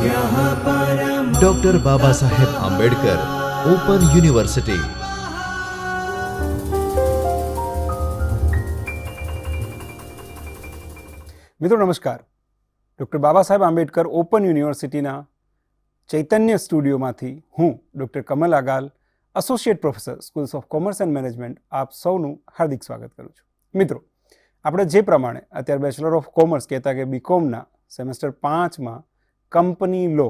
Doctor Baba Saheb Ambedkar open university. મિત્રો નમસ્કાર. Doctor Baba Saheb Ambedkar open યુનિવર્સિટીના ચૈતન્ય સ્ટુડિયોમાંથી હું doctor Kamal Agal, associate professor schools of commerce and management, આપ સૌનું હાર્દિક સ્વાગત કરું છું. મિત્રો, આપણે જે પ્રમાણે અત્યારે બેચલર ઓફ કોમર્સ કહેતા કે બીકોમના સેમેસ્ટર 5માં કંપની લો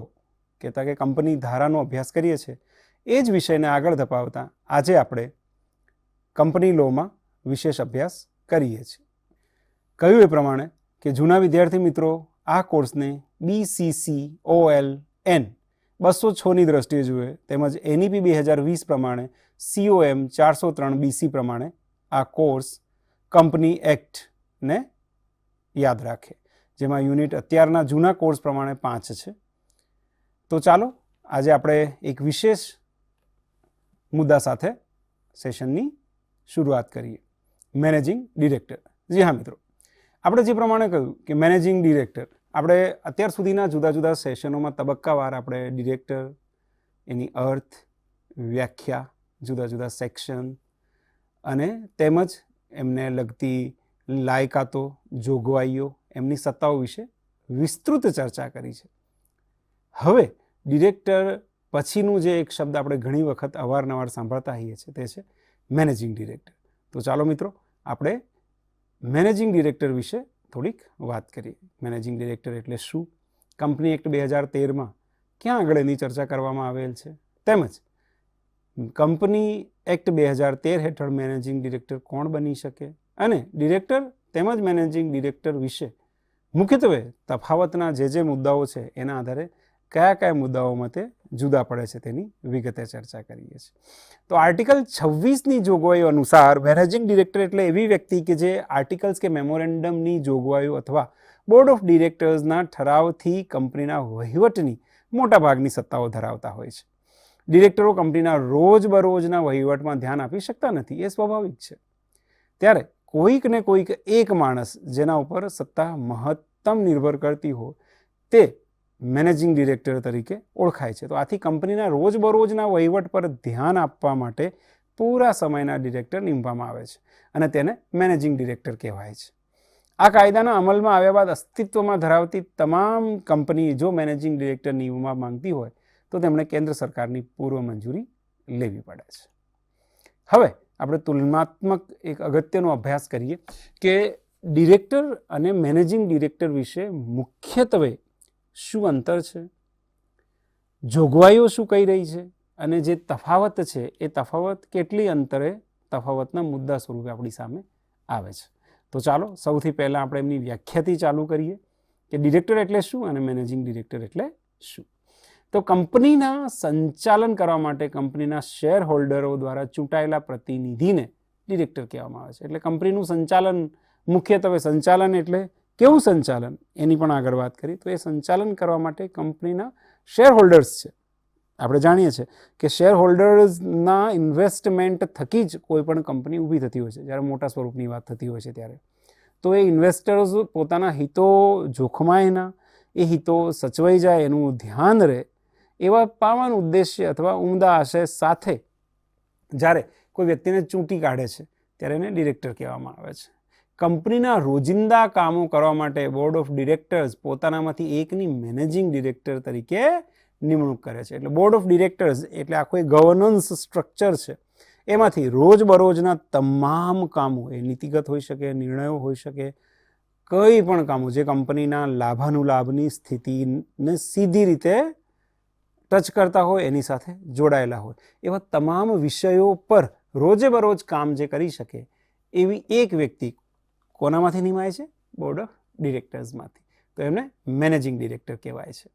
કહેતા કે કંપની ધારાનો અભ્યાસ કરીએ છીએ, એ જ વિષયને આગળ ધપાવતા આજે આપણે કંપની લોમાં વિશેષ અભ્યાસ કરીએ છીએ. કહ્યું એ પ્રમાણે કે જૂના વિદ્યાર્થી મિત્રો આ કોર્સને BCCOLN 206ની દ્રષ્ટિએ જુએ, તેમજ NEP 2020 પ્રમાણે COM 403BC પ્રમાણે આ કોર્સ કંપની એક્ટને યાદ રાખે, જેમાં યુનિટ અત્યારના જૂના કોર્સ પ્રમાણે 5 છે. તો ચાલો આજે આપણે એક વિશેષ મુદ્દા સાથે સેશનની શરૂઆત કરીએ. Managing director. જી હા મિત્રો, આપણે જે પ્રમાણે કહ્યું કે મેનેજિંગ ડિરેક્ટર, આપણે અત્યાર સુધીના જુદા જુદા સેશનોમાં તબક્કાવાર આપણે ડિરેક્ટર, એની અર્થ, વ્યાખ્યા, જુદા જુદા સેક્શન અને તેમજ એમને લગતી લાયકાતો, જોગવાઈઓ, એમની સત્તાઓ વિશે વિસ્તૃત ચર્ચા કરી છે. હવે ડિરેક્ટર પછીનું જે એક શબ્દ આપણે ઘણી વખત અવારનવાર સાંભળતા હોઈએ છીએ તે છે મેનેજિંગ ડિરેક્ટર. તો ચાલો મિત્રો આપણે મેનેજિંગ ડિરેક્ટર વિશે થોડીક વાત કરીએ. મેનેજિંગ ડિરેક્ટર એટલે શું, કંપની એક્ટ 2013માં ક્યાં આગળ એની ચર્ચા કરવામાં આવેલ છે, તેમજ કંપની એક્ટ 2013 હેઠળ મેનેજિંગ ડિરેક્ટર કોણ બની શકે, અને ડિરેક્ટર તેમજ મેનેજિંગ ડિરેક્ટર વિશે મુખ્યત્વે તફાવતના જે મુદ્દાઓ છે એના આધારે કયા કયા મુદ્દાઓમાં તે જુદા પડે છે તેની વિગતે ચર્ચા કરીએ છીએ. તો આર્ટિકલ 26ની જોગવાઈઓ અનુસાર મેનેજિંગ ડિરેક્ટર એટલે એવી વ્યક્તિ કે જે આર્ટિકલ્સ કે મેમોરેન્ડમની જોગવાઈઓ અથવા બોર્ડ ઓફ ડિરેક્ટર્સના ઠરાવથી કંપનીના વહીવટની મોટાભાગની સત્તાઓ ધરાવતા હોય છે. ડિરેક્ટરો કંપનીના રોજબરોજના વહીવટમાં ધ્યાન આપી શકતા નથી, એ સ્વાભાવિક છે. ત્યારે કોઈક ને કોઈક એક માણસ જેના ઉપર સત્તા મહત્તમ નિર્ભર કરતી હોય તે મેનેજિંગ ડિરેક્ટર તરીકે ઓળખાય છે. તો આથી કંપનીના રોજબરોજના વહીવટ પર ધ્યાન આપવા માટે પૂરા સમયના ડિરેક્ટર નીમવામાં આવે છે અને તેને મેનેજિંગ ડિરેક્ટર કહેવાય છે. આ કાયદાના અમલમાં આવ્યા બાદ અસ્તિત્વમાં ધરાવતી તમામ કંપની જો મેનેજિંગ ડિરેક્ટર નિમવા માંગતી હોય તો તેમણે કેન્દ્ર સરકારની પૂર્વ મંજૂરી લેવી પડે છે. હવે આપણે તુલનાત્મક એક અગત્યનો અભ્યાસ કરીએ કે ડિરેક્ટર અને મેનેજિંગ ડિરેક્ટર વિશે મુખ્યત્વે શું અંતર છે, જોગવાઈઓ શું કહી રહી છે, અને જે તફાવત છે એ તફાવત કેટલી અંતરે તફાવતના મુદ્દા સ્વરૂપે આપણી સામે આવે છે. તો ચાલો સૌથી પહેલાં આપણે એમની વ્યાખ્યાથી ચાલુ કરીએ કે ડિરેક્ટર એટલે શું અને મેનેજિંગ ડિરેક્ટર એટલે શું. તો કંપનીના સંચાલન કરવા માટે કંપનીના શેર હોલ્ડરો દ્વારા ચૂંટાયેલા પ્રતિનિધિને ડિરેક્ટર કહેવામાં આવે છે. એટલે કંપનીનું સંચાલન, મુખ્યત્વે સંચાલન એટલે કેવું સંચાલન એની પણ આગળ વાત કરી. તો એ સંચાલન કરવા માટે કંપનીના શેર હોલ્ડર્સ છે. આપણે જાણીએ છીએ કે શેર હોલ્ડર્સના ઇન્વેસ્ટમેન્ટ થકી જ કોઈ પણ કંપની ઊભી થતી હોય છે. જ્યારે મોટા સ્વરૂપની વાત થતી હોય છે ત્યારે તો એ ઇન્વેસ્ટર્સ પોતાના હિતો જોખમાય ના, એ હિતો સચવાઈ જાય એનું ધ્યાન રહે, એવા પાવન ઉદ્દેશ્ય અથવા ઉમદા આશય સાથે જ્યારે કોઈ વ્યક્તિને ચૂંટી કાઢે છે ત્યારે એને ડિરેક્ટર કહેવામાં આવે છે. કંપનીના રોજિંદા કામો કરવા માટે બોર્ડ ઓફ ડિરેક્ટર્સ પોતાનામાંથી એકની મેનેજિંગ ડિરેક્ટર તરીકે નિમણૂક કરે છે. એટલે બોર્ડ ઓફ ડિરેક્ટર્સ એટલે આખું એક ગવર્નન્સ સ્ટ્રક્ચર છે. એમાંથી રોજબરોજના તમામ કામો, એ નીતિગત હોઈ શકે, નિર્ણયો હોઈ શકે, કંઈ પણ કામો જે કંપનીના લાભાનુલાભની સ્થિતિને સીધી રીતે ટચ કરતા હોય, એની સાથે જોડાયેલા હોય, એવા તમામ વિષયો પર રોજે બરોજ કામ જે કરી શકે એવી એક વ્યક્તિ કોનામાંથી નિમાય છે? બોર્ડ ઓફ ડિરેક્ટર્સમાંથી. તો એમને મેનેજિંગ ડિરેક્ટર કહેવાય છે.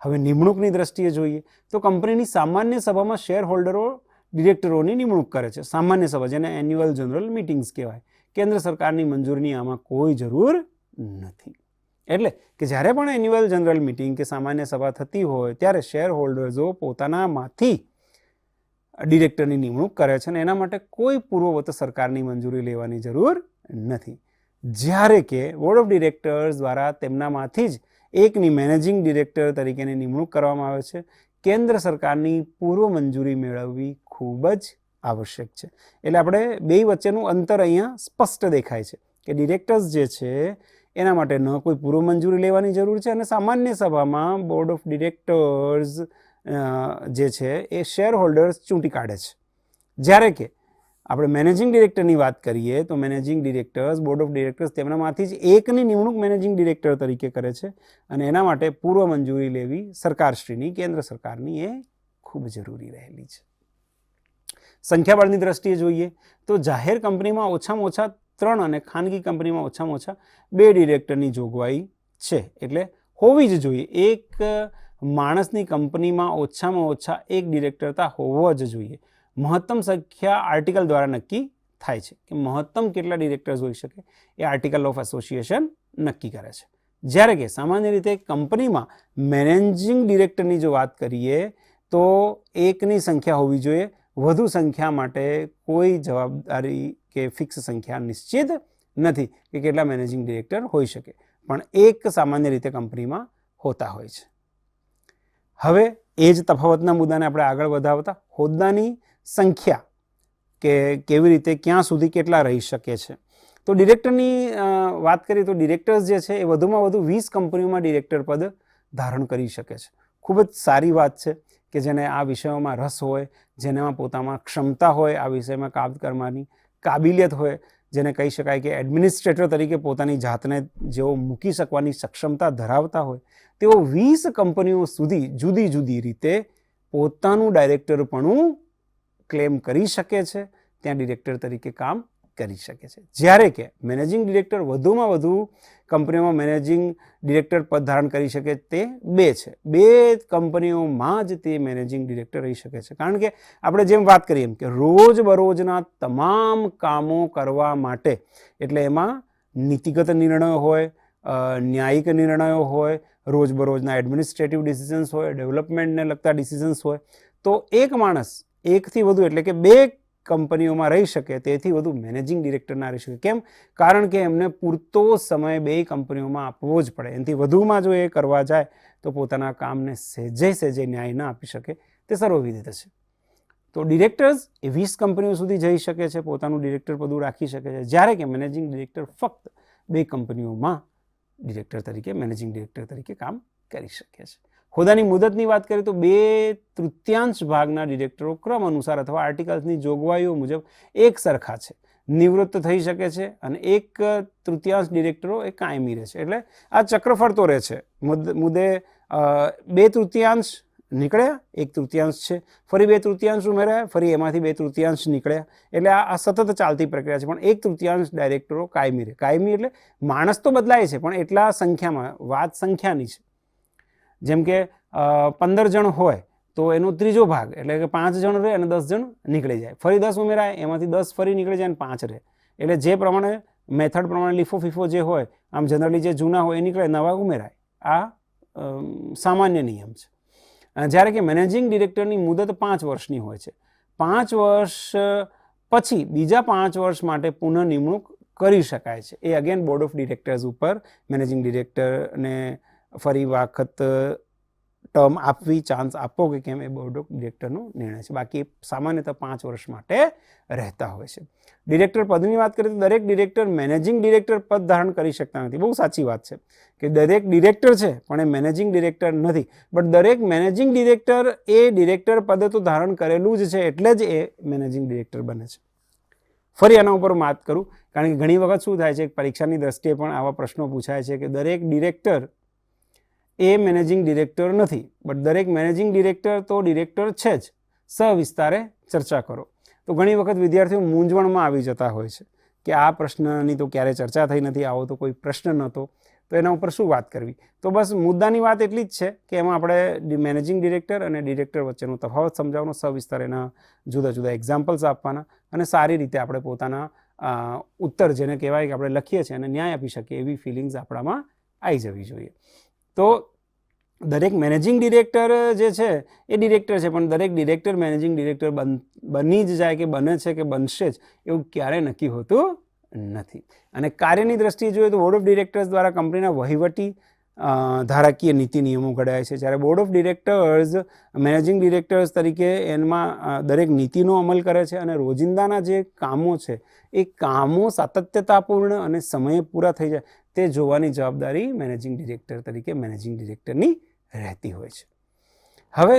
હવે નિમણૂકની દ્રષ્ટિએ જોઈએ તો કંપનીની સામાન્ય સભામાં શેર હોલ્ડરો ડિરેક્ટરોની નિમણૂક કરે છે. સામાન્ય સભા, જેને એન્યુઅલ જનરલ મિટિંગ્સ કહેવાય. કેન્દ્ર સરકારની મંજૂરીની આમાં કોઈ જરૂર નથી. એટલે કે જ્યારે પણ એન્યુઅલ જનરલ મિટિંગ કે સામાન્ય સભા થતી હોય ત્યારે શેર હોલ્ડર્સો પોતાનામાંથી ડિરેક્ટરની નિમણૂક કરે છે અને એના માટે કોઈ પૂર્વવત સરકારની મંજૂરી લેવાની જરૂર નથી. જ્યારે કે બોર્ડ ઓફ ડિરેક્ટર્સ દ્વારા તેમનામાંથી જ એકની મેનેજિંગ ડિરેક્ટર તરીકેની નિમણૂક કરવામાં આવે છે. કેન્દ્ર સરકારની પૂર્વ મંજૂરી મેળવવી ખૂબ જ આવશ્યક છે. એટલે આપણે બે વચ્ચેનું અંતર અહીંયા સ્પષ્ટ દેખાય છે કે ડિરેક્ટર્સ જે છે એના માટે ન કોઈ પૂર્વ મંજૂરી લેવાની જરૂર છે અને સામાન્ય સભામાં બોર્ડ ઓફ ડિરેક્ટર્સ જે છે એ શેર હોલ્ડર્સ ચૂંટી કાઢે છે. જ્યારે કે આપણે મેનેજિંગ ડિરેક્ટરની વાત કરીએ તો managing directors board of directors તેમનામાંથી જ એકની નિમણૂક મેનેજિંગ ડિરેક્ટર તરીકે કરે છે અને એના માટે પૂર્વ મંજૂરી લેવી સરકારશ્રીની, કેન્દ્ર સરકારની એ ખૂબ જરૂરી રહેલી છે. સંખ્યાબળની દ્રષ્ટિએ જોઈએ તો જાહેર કંપનીમાં ઓછામાં ઓછા 3 અને ખાનગી કંપનીમાં ઓછામાં ઓછા 2 ડિરેક્ટરની જોગવાઈ છે. એટલે હોવી જ જોઈએ. એક માણસની કંપનીમાં ઓછામાં ઓછા 1 ડિરેક્ટર હોવો જ જોઈએ. મહત્તમ સંખ્યા આર્ટિકલ દ્વારા નક્કી થાય છે કે મહત્તમ કેટલા ડિરેક્ટર્સ હોઈ શકે એ આર્ટિકલ ઓફ એસોસિએશન નક્કી કરે છે. જ્યારે કે સામાન્ય રીતે કંપનીમાં મેનેજિંગ ડિરેક્ટરની જો વાત કરીએ તો 1ની સંખ્યા હોવી જોઈએ. વધુ સંખ્યા માટે કોઈ જવાબદારી કે ફિક્સ સંખ્યા નિશ્ચિત નથી કે કેટલા મેનેજિંગ ડિરેક્ટર હોઈ શકે, પણ 1 સામાન્ય રીતે કંપનીમાં હોતા હોય છે. હવે એ જ તફાવતના મુદ્દાને આપણે આગળ વધાવતા હોદ્દાની સંખ્યા કે કેવી રીતે ક્યાં સુધી કેટલા રહી શકે છે. તો ડિરેક્ટરની વાત કરીએ તો ડિરેક્ટર્સ જે છે એ વધુમાં વધુ 20 કંપનીઓમાં ડિરેક્ટર પદ ધારણ કરી શકે છે. ખૂબ જ સારી વાત છે કે જેને આ વિષયોમાં રસ હોય, જેનામાં પોતામાં ક્ષમતા હોય, આ વિષયમાં કામ કરવાની કાબિલિયત હોય, જેને કહી શકાય કે એડમિનિસ્ટ્રેટર તરીકે પોતાની જાતને જેઓ મૂકી શકવાની સક્ષમતા ધરાવતા હોય, તેઓ 20 કંપનીઓ સુધી જુદી જુદી રીતે પોતાનું ડાયરેક્ટરપણું ક્લેમ કરી શકે છે, ત્યાં ડિરેક્ટર તરીકે કામ કરી શકે છે. જ્યારે કે મેનેજિંગ ડિરેક્ટર વધુમાં વધુ કંપનીઓમાં મેનેજિંગ ડિરેક્ટર પદ ધારણ કરી શકે તે 2 છે. 2 કંપનીઓમાં જ તે મેનેજિંગ ડિરેક્ટર રહી શકે છે. કારણ કે આપણે જેમ વાત કરીએ એમ કે રોજબરોજના તમામ કામો કરવા માટે, એટલે એમાં નીતિગત નિર્ણયો હોય, ન્યાયિક નિર્ણયો હોય, રોજબરોજના એડમિનિસ્ટ્રેટિવ ડિસિઝન્સ હોય, ડેવલપમેન્ટને લગતા ડિસિઝન્સ હોય, તો એક માણસ એકથી વધુ એટલે કે 2 કંપનીઓમાં રહી શકે તેથી વધુ મેનેજિંગ ડિરેક્ટર ના રહી શકે. કેમ? કારણ કે એમને પૂરતો સમય 2 કંપનીઓમાં આપવો જ પડે. એનાથી વધુમાં જો એ કરવા જાય તો પોતાના કામને સહેજે ન્યાય ના આપી શકે તે સર્વવિદિત છે. તો ડિરેક્ટર્સ એ 20 કંપનીઓ સુધી જઈ શકે છે, પોતાનું ડિરેક્ટર પદું રાખી શકે છે. જ્યારે કે મેનેજિંગ ડિરેક્ટર ફક્ત 2 કંપનીઓમાં ડિરેક્ટર તરીકે, મેનેજિંગ ડિરેક્ટર તરીકે કામ કરી શકે છે. હોદ્દાની મુદતની વાત કરીએ તો 2/3 ભાગના ડિરેક્ટરો ક્રમ અનુસાર અથવા આર્ટિકલ્સની જોગવાઈઓ મુજબ એક સરખા છે, નિવૃત્ત થઈ શકે છે અને 1/3 ડિરેક્ટરો એ કાયમી રહે છે. એટલે આ ચક્ર ફરતો રહે છે. મુદ્દે 2/3 નીકળ્યા, 1/3 છે, ફરી 2/3 ઉમેર્યા, ફરી એમાંથી 2/3 નીકળ્યા. એટલે આ સતત ચાલતી પ્રક્રિયા છે. પણ 1/3 ડાયરેક્ટરો કાયમી રહે. કાયમી એટલે માણસ તો બદલાય છે પણ એટલા સંખ્યામાં, વાત સંખ્યાની છે. જેમ કે 15 જણ હોય તો એનો 3જો ભાગ એટલે કે 5 જણ રહે અને 10 જણ નીકળી જાય. ફરી 10 ઉમેરાય, એમાંથી 10 ફરી નીકળી જાય અને 5 રહે. એટલે જે પ્રમાણે મેથડ પ્રમાણે લીફો ફીફો જે હોય, આમ જનરલી જે જૂના હોય એ નીકળે, નવા ઉમેરાય. આ સામાન્ય નિયમ છે. જ્યારે કે મેનેજિંગ ડિરેક્ટરની મુદત 5 વર્ષની હોય છે. 5 વર્ષ પછી બીજા 5 વર્ષ માટે પુનઃ નિમણૂક કરી શકાય છે. એ અગેન બોર્ડ ઓફ ડિરેક્ટર્સ ઉપર મેનેજિંગ ડિરેક્ટરને ફરી વખત ટર્મ આપવી, ચાન્સ આપવો કે કેમ, એ બોર્ડ ઓફ ડિરેક્ટરનો નિર્ણય છે. બાકી સામાન્યતઃ 5 વર્ષ માટે રહેતા હોય છે. ડિરેક્ટર પદની વાત કરીએ તો દરેક ડિરેક્ટર મેનેજિંગ ડિરેક્ટર પદ ધારણ કરી શકતા નથી. બહુ સાચી વાત છે કે દરેક ડિરેક્ટર છે પણ એ મેનેજિંગ ડિરેક્ટર નથી. બટ દરેક મેનેજિંગ ડિરેક્ટર એ ડિરેક્ટર પદ તો ધારણ કરેલું જ છે એટલે જ એ મેનેજિંગ ડિરેક્ટર બને છે. ફરી આના ઉપર વાત કરું, કારણ કે ઘણી વખત શું થાય છે, પરીક્ષાની દ્રષ્ટિએ પણ આવા પ્રશ્નો પૂછાય છે કે દરેક ડિરેક્ટર એ મેનેજિંગ ડિરેક્ટર નથી, બટ દરેક મેનેજિંગ ડિરેક્ટર તો ડિરેક્ટર છે જ. સવિસ્તારે ચર્ચા કરો. તો ઘણી વખત વિદ્યાર્થીઓ મૂંઝવણમાં આવી જતા હોય છે કે આ પ્રશ્નની તો ક્યારે ચર્ચા થઈ નથી, આવો તો કોઈ પ્રશ્ન નહોતો, તો એના ઉપર શું વાત કરવી. તો બસ મુદ્દાની વાત એટલી જ છે કે એમાં આપણે મેનેજિંગ ડિરેક્ટર અને ડિરેક્ટર વચ્ચેનો તફાવત સમજાવવાનો, સવિસ્તાર એના જુદા જુદા એક્ઝામ્પલ્સ આપવાના અને સારી રીતે આપણે પોતાના ઉત્તર, જેને કહેવાય કે આપણે લખીએ છીએ અને ન્યાય આપી શકીએ એવી ફિલિંગ્સ આપણામાં આવી જવી જોઈએ. તો દરેક મેનેજિંગ ડિરેક્ટર જે છે એ ડિરેક્ટર છે, પણ દરેક ડિરેક્ટર મેનેજિંગ ડિરેક્ટર બની જ જાય કે બને છે કે બનશે જ એવું ક્યારેય નક્કી હોતું નથી. અને કાર્યની દ્રષ્ટિએ જોઈએ તો બોર્ડ ઓફ ડિરેક્ટર્સ દ્વારા કંપનીના વહીવટી ધારાકીય નીતિ નિયમો ઘડાય છે. જ્યારે board of directors managing directors તરીકે એમાં દરેક નીતિનો અમલ કરે છે અને રોજિંદાના જે કામો છે એ કામો સાતત્યતાપૂર્ણ અને સમયે પૂરા થઈ જાય તે જોવાની જવાબદારી મેનેજિંગ ડિરેક્ટર તરીકે મેનેજિંગ ડિરેક્ટરની રહેતી હોય છે. હવે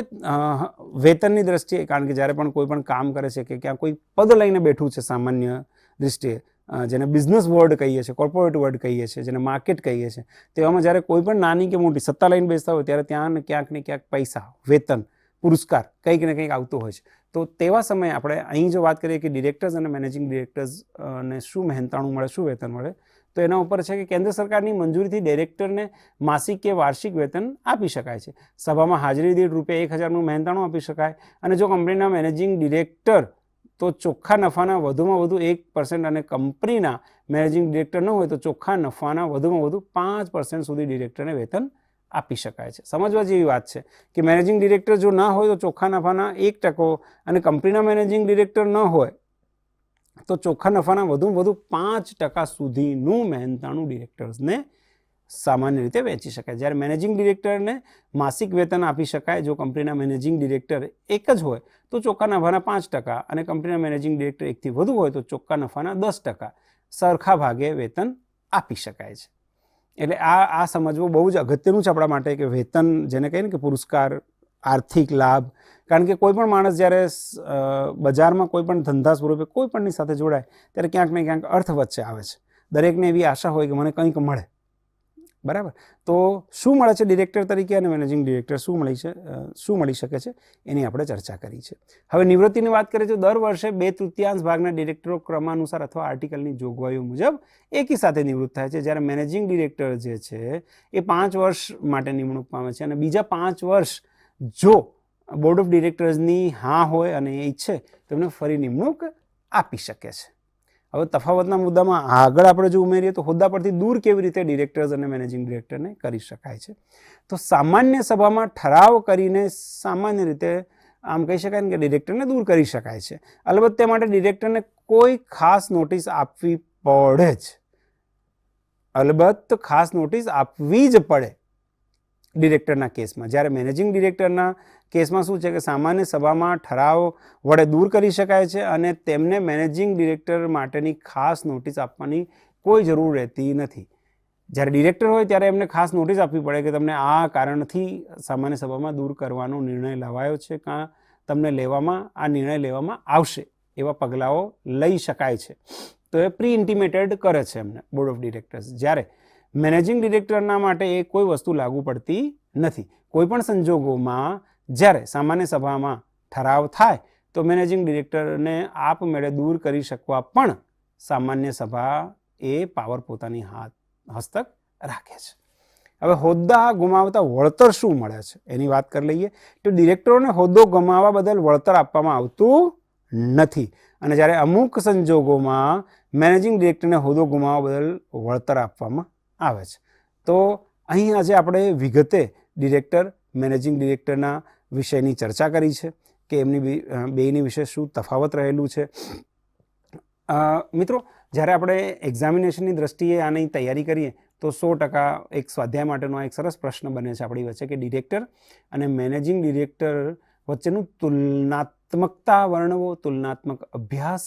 વેતનની દ્રષ્ટિએ, કારણ કે જ્યારે પણ કોઈ પણ કામ કરે છે કે ક્યાં કોઈ પદ લઈને બેઠું છે સામાન્ય દૃષ્ટિએ, જેને બિઝનેસ વર્ડ કહીએ છીએ, કોર્પોરેટ વર્ડ કહીએ છીએ, જેને માર્કેટ કહીએ છીએ, તેવામાં જ્યારે કોઈ પણ નાની કે મોટી સત્તા લઈને બેસતા હોય ત્યારે ત્યાં ક્યાંક ને ક્યાંક પૈસા, વેતન, પુરસ્કાર કંઈક ને કંઈક આવતું હોય છે. તો તેવા સમયે આપણે અહીં જો વાત કરીએ કે ડિરેક્ટર્સ અને મેનેજિંગ ડિરેક્ટર્સને શું મહેનતાણું મળે, શું વેતન મળે, તો એના ઉપર છે કે કેન્દ્ર સરકારની મંજૂરીથી ડિરેક્ટરને માસિક કે વાર્ષિક વેતન આપી શકાય છે. સભામાં હાજરી દીઠ ₹1000નું મહેનતાણું આપી શકાય. અને જો કંપનીના મેનેજિંગ ડિરેક્ટર તો ચોખ્ખા નફાના વધુમાં વધુ 1% અને કંપનીના મેનેજિંગ ડિરેક્ટર ન હોય તો ચોખ્ખા નફાના વધુમાં વધુ 5% સુધી ડિરેક્ટરને વેતન આપી શકાય છે. સમજવા જેવી વાત છે કે મેનેજિંગ ડિરેક્ટર જો ના હોય તો ચોખ્ખા નફાના 1% અને કંપનીના મેનેજિંગ ડિરેક્ટર ન હોય તો ચોખ્ખા નફાના વધુમાં વધુ 5% સુધીનું મહેનતાણું ડિરેક્ટર્સને સામાન્ય રીતે વેચી શકાય. જ્યારે મેનેજિંગ ડિરેક્ટરને માસિક વેતન આપી શકાય જો કંપનીના મેનેજિંગ ડિરેક્ટર એક જ હોય તો ચોખ્ખા નફાના 5% અને કંપનીના મેનેજિંગ ડિરેક્ટર એકથી વધુ હોય તો ચોખ્ખા નફાના 10% સરખા ભાગે વેતન આપી શકાય છે. એટલે આ સમજવું બહુ જ અગત્યનું છે આપણા માટે કે વેતન, જેને કહીએ ને કે પુરસ્કાર, આર્થિક લાભ, કારણ કે કોઈ પણ માણસ જ્યારે બજારમાં કોઈ પણ ધંધા સ્વરૂપે કોઈ પણની સાથે જોડાય ત્યારે ક્યાંક ને ક્યાંક અર્થ વચ્ચે આવે છે. દરેકને એવી આશા હોય કે મને કંઈક મળે, બરાબર. તો શું મળે છે ડિરેક્ટર તરીકે અને મેનેજિંગ ડિરેક્ટર શું મળી શકે છે એની આપણે ચર્ચા કરી છે. હવે નિવૃત્તિની વાત કરીએ તો દર વર્ષે 2/3 ભાગના ડિરેક્ટરો ક્રમાનુસાર અથવા આર્ટિકલની જોગવાઈઓ મુજબ એકી સાથે નિવૃત્ત થાય છે. જ્યારે મેનેજિંગ ડિરેક્ટર જે છે એ 5 વર્ષ માટે નિમણૂક પામે છે અને બીજા 5 વર્ષ જો બોર્ડ ઓફ ડિરેક્ટર્સની હા હોય અને એ ઈચ્છે તો એમને ફરી નિમણૂક આપી શકે છે. હવે તફાવતના મુદ્દામાં આગળ આપણે જો ઉમેરીએ તો હોદ્દા પરથી દૂર કેવી રીતે ડિરેક્ટર્સ અને મેનેજિંગ ડિરેક્ટરને કરી શકાય છે. તો સામાન્ય સભામાં ઠરાવ કરીને સામાન્ય રીતે આમ કહી શકાય ને કે ડિરેક્ટરને દૂર કરી શકાય છે. અલબત્ત તે માટે ડિરેક્ટરને કોઈ ખાસ નોટિસ આપવી પડે જ, અલબત્ત ખાસ નોટિસ આપવી જ પડે ડિરેક્ટરના કેસમાં. જ્યારે મેનેજિંગ ડિરેક્ટરના કેસમાં શું છે કે સામાન્ય સભામાં ઠરાવ વડે દૂર કરી શકાય છે અને તેમને મેનેજિંગ ડિરેક્ટર માટેની ખાસ નોટિસ આપવાની કોઈ જરૂર રહેતી નથી. જ્યારે ડિરેક્ટર હોય ત્યારે એમને ખાસ નોટિસ આપવી પડે કે તમને આ કારણથી સામાન્ય સભામાં દૂર કરવાનો નિર્ણય લેવાયો છે, કાં તમને આ નિર્ણય લેવામાં આવશે, એવા પગલાઓ લઈ શકાય છે. તો એ પ્રી ઇન્ટિમેટેડ કરે છે એમને બોર્ડ ઓફ ડિરેક્ટર્સ. જ્યારે મેનેજિંગ ડિરેક્ટરના માટે એ કોઈ વસ્તુ લાગુ પડતી નથી. કોઈ પણ સંજોગોમાં જ્યારે સામાન્ય સભામાં ઠરાવ થાય તો મેનેજિંગ ડિરેક્ટરને આપમેળે દૂર કરી શકવા પણ સામાન્ય સભા એ પાવર પોતાની હસ્તક રાખે છે. હવે હોદ્દા ગુમાવતા વળતર શું મળે છે એની વાત કરી લઈએ. તો ડિરેક્ટરોને હોદ્દો ગુમાવવા બદલ વળતર આપવામાં આવતું નથી અને જ્યારે અમુક સંજોગોમાં મેનેજિંગ ડિરેક્ટરને હોદ્દો ગુમાવવા બદલ વળતર આપવામાં આવે છે. તો અહીં આજે આપણે વિગતે ડિરેક્ટર, મેનેજિંગ ડિરેક્ટરના વિષયની ચર્ચા કરી છે કે એમની બેની વિશે શું તફાવત રહેલું છે. મિત્રો, જ્યારે આપણે એક્ઝામિનેશનની દ્રષ્ટિએ આની તૈયારી કરીએ તો 100% એક સ્વાધ્યાય માટેનો એક સરસ પ્રશ્ન બને છે આપણી વચ્ચે કે ડિરેક્ટર અને મેનેજિંગ ડિરેક્ટર વચ્ચેનું તુલનાત્મકતા વર્ણવો, તુલનાત્મક અભ્યાસ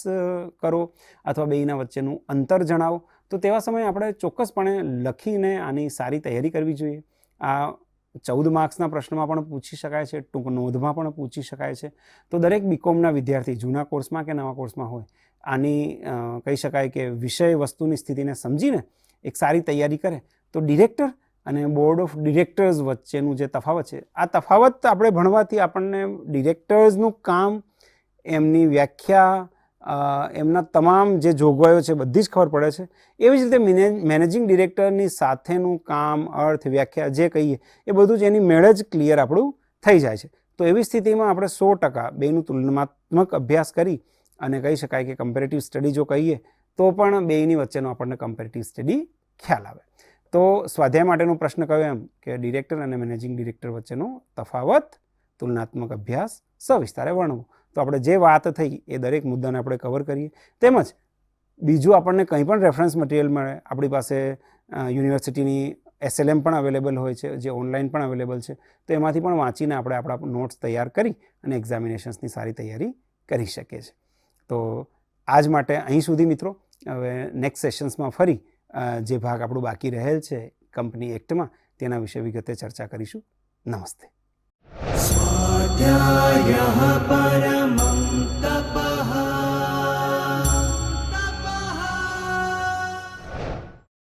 કરો અથવા બેયના વચ્ચેનું અંતર જણાવો. તો તેવા સમયે આપણે ચોક્કસપણે લખીને આની સારી તૈયારી કરવી જોઈએ. આ 14 માર્ક્સના પ્રશ્નમાં પણ પૂછી શકાય છે, ટૂંક નોંધમાં પણ પૂછી શકાય છે. તો દરેક બીકોમના વિદ્યાર્થી જૂના કોર્સમાં કે નવા કોર્સમાં હોય આની કહી શકાય કે વિષય વસ્તુની સ્થિતિને સમજીને એક સારી તૈયારી કરે તો ડિરેક્ટર અને બોર્ડ ઓફ ડિરેક્ટર્સ વચ્ચેનું જે તફાવત છે, આ તફાવત આપણે ભણવાથી આપણને ડિરેક્ટર્સનું કામ, એમની વ્યાખ્યા, એમના તમામ જે જોગવાઈઓ છે બધી જ ખબર પડે છે. એવી જ રીતે મેનેજિંગ ડિરેક્ટરની સાથેનું કામ, અર્થ, વ્યાખ્યા જે કહીએ એ બધું જ એની મેળે જ ક્લિયર આપણું થઈ જાય છે. તો એવી સ્થિતિમાં આપણે 100% બેનું તુલનાત્મક અભ્યાસ કરી અને કહી શકાય કે કમ્પેરેટિવ સ્ટડી જો કહીએ તો પણ બેયની વચ્ચેનો આપણને કમ્પેરેટિવ સ્ટડી ખ્યાલ આવે. તો સ્વાધ્યાય માટેનો પ્રશ્ન કહ્યો એમ કે ડિરેક્ટર અને મેનેજિંગ ડિરેક્ટર વચ્ચેનો તફાવત, તુલનાત્મક અભ્યાસ સવિસ્તારે વર્ણવો. તો આપણે જે વાત થઈ એ દરેક મુદ્દાને આપણે કવર કરીએ. તેમજ બીજું આપણને કંઈ પણ રેફરન્સ મટીરિયલ મળે, આપણી પાસે યુનિવર્સિટીની SLM પણ અવેલેબલ હોય છે, જે ઓનલાઈન પણ અવેલેબલ છે, તો એમાંથી પણ વાંચીને આપણે આપણા નોટ્સ તૈયાર કરી અને એક્ઝામિનેશન્સની સારી તૈયારી કરી શકીએ છીએ. તો આજ માટે અહીં સુધી મિત્રો. હવે નેક્સ્ટ સેશન્સમાં ફરી જે ભાગ આપણું બાકી રહેલ છે કંપની એક્ટમાં, તેના વિશે વિગતે ચર્ચા કરીશું. નમસ્તે. स्वाध्यायः